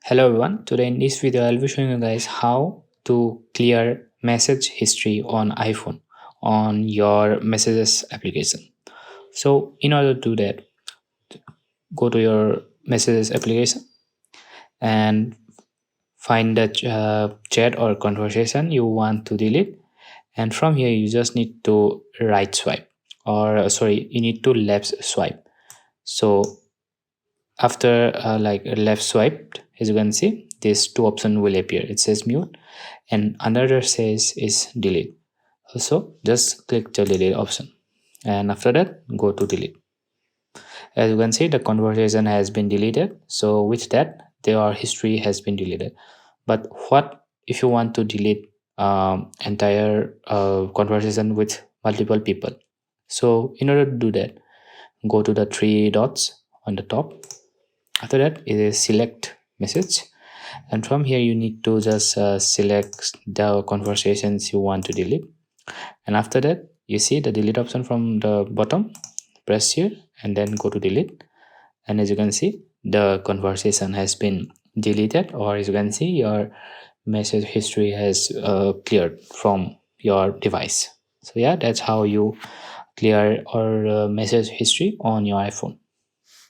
Hello everyone. Today in this video I'll be showing you guys how to clear message history on iPhone on your messages application. So in order to do that, go to your messages application and find the chat or conversation you want to delete, and from here you just need to right swipe, or sorry, you need to left swipe. So after left swiped, as you can see, these two options will appear. It says mute and another says is delete. So just click the delete option, and after that go to delete. As you can see, the conversation has been deleted, so with that their history has been deleted. But what if you want to delete entire conversation with multiple people? So in order to do that, go to the three dots on the top. After that, it is select message, and from here you need to just select the conversations you want to delete. And after that, you see the delete option from the bottom. Press here and then go to delete, and as you can see, the conversation has been deleted, or as you can see, your message history has cleared from your device. So yeah, that's how you clear or message history on your iPhone.